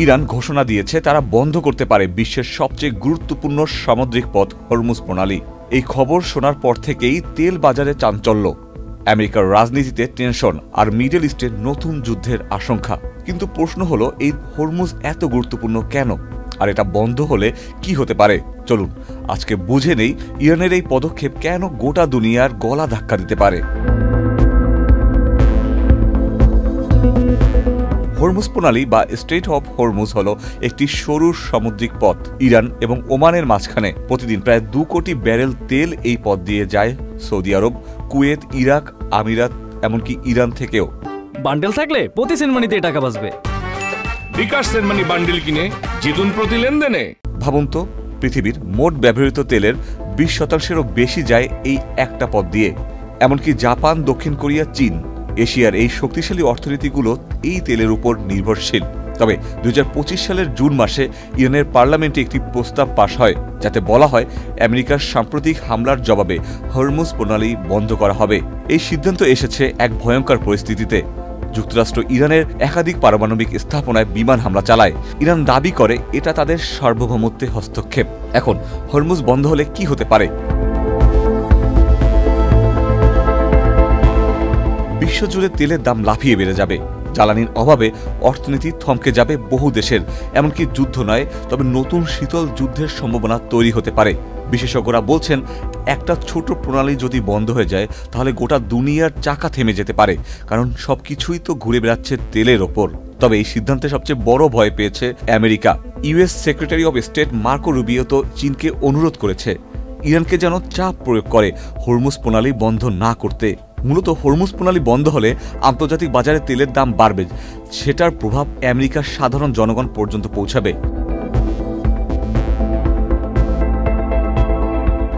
Iran ঘোষণা দিয়েছে তারা বন্ধ করতে পারে বিশ্বের সবচেয়ে গুরুত্বপূর্ণ সামুদ্রিক পথ হরমুজ প্রণালী। এই খবর শোনার পর থেকেই তেল বাজারে চাঞ্চল্য, আমেরিকার রাজনীতিতে টেনশন আর মিডল ইস্টে নতুন যুদ্ধের আশঙ্কা। কিন্তু প্রশ্ন হলো, এই হরমুজ এত গুরুত্বপূর্ণ কেন, আর এটা বন্ধ হলে কি হতে পারে? চলুন আজকে বুঝে নেই ইরানের এই পদক্ষেপ কেন গোটা দুনিয়ার গলা ধাক্কা দিতে পারে। হরমুজ প্রণালী বা স্ট্রেইট অফ হরমুজ হল একটি সরু সামুদ্রিক পথ। ইরান এবং ওমানের মাঝখানে প্রতিদিন প্রায় 2 কোটি ব্যারেল তেল এই পথ দিয়ে যায় সৌদি আরব, কুয়েত, ইরাক, আমিরাত, এমনকি ইরান থেকেও। বান্ডেল থাকলে প্রতি সেনমানিতে টাকা বাঁচবে। বিকাশ সেনমানি বান্ডেল কিনে জিতুন প্রতি লেনদেনে। ভাবুন তো, পৃথিবীর মোট ব্যবহৃত তেলের 20%-এরও বেশি যায় এই একটা পথ দিয়ে। এমনকি জাপান, দক্ষিণ কোরিয়া, চীন, এশিয়ার এই শক্তিশালী অর্থনীতিগুলো এই তেলের উপর নির্ভরশীল। তবে 2025 সালের জুন মাসে ইরানের পার্লামেন্টে একটি প্রস্তাব পাশ হয়, যাতে বলা হয় আমেরিকার সাম্প্রতিক হামলার জবাবে হরমুজ প্রণালী বন্ধ করা হবে। এই সিদ্ধান্ত এসেছে এক ভয়ঙ্কর পরিস্থিতিতে। যুক্তরাষ্ট্র ইরানের একাধিক পারমাণবিক স্থাপনায় বিমান হামলা চালায়। ইরান দাবি করে এটা তাদের সার্বভৌমত্বে হস্তক্ষেপ। এখন হরমুজ বন্ধ হলে কি হতে পারে? বিশ্বজুড়ে তেলের দাম লাফিয়ে বেড়ে যাবে। জ্বালানির অভাবে অর্থনীতি থমকে যাবে বহু দেশের। এমনকি যুদ্ধ নয়, তবে নতুন শীতল যুদ্ধের সম্ভাবনা তৈরি হতে পারে। বিশেষজ্ঞরা বলছেন, একটা ছোট প্রণালী যদি বন্ধ হয়ে যায় তাহলে গোটা দুনিয়ার চাকা থেমে যেতে পারে, কারণ সবকিছুই তো ঘুরে বেড়াচ্ছে তেলের ওপর। তবে এই সিদ্ধান্তে সবচেয়ে বড় ভয় পেয়েছে America. US secretary of state Marco Rubio তো চীনকে অনুরোধ করেছে ইরানকে যেন চাপ প্রয়োগ করে হরমুজ প্রণালী বন্ধ না করতে। মূলত হরমুজ প্রণালী বন্ধ হলে আন্তর্জাতিক বাজারে তেলের দাম বাড়বে, সেটার প্রভাব আমেরিকার সাধারণ জনগণ পর্যন্ত পৌঁছাবে।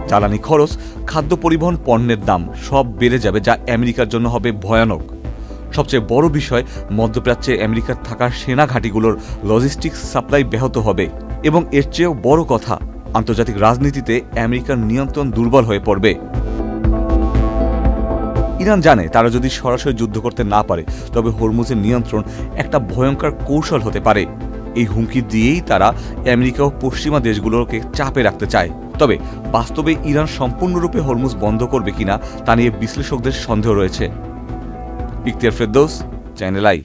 জ্বালানি খরচ, খাদ্য, পরিবহন, পণ্যের দাম সব বেড়ে যাবে, যা আমেরিকার জন্য হবে ভয়ানক। সবচেয়ে বড় বিষয়, মধ্যপ্রাচ্যে আমেরিকার থাকা সেনা ঘাঁটিগুলোর লজিস্টিক্স সাপ্লাই ব্যাহত হবে। এবং এর চেয়েও বড় কথা, আন্তর্জাতিক রাজনীতিতে আমেরিকার নিয়ন্ত্রণ দুর্বল হয়ে পড়বে। ইরান জানে তারা যদি সরাসরি যুদ্ধ করতে না পারে, তবে হরমুজের নিয়ন্ত্রণ একটা ভয়ঙ্কর কৌশল হতে পারে। এই হুমকি দিয়েই তারা আমেরিকা ও পশ্চিমা দেশগুলোকে চাপে রাখতে চায়। তবে বাস্তবে ইরান সম্পূর্ণরূপে হরমুজ বন্ধ করবে কিনা তা নিয়ে বিশ্লেষকদের সন্দেহ রয়েছে। Ikhtiyar Ferdous, channel I.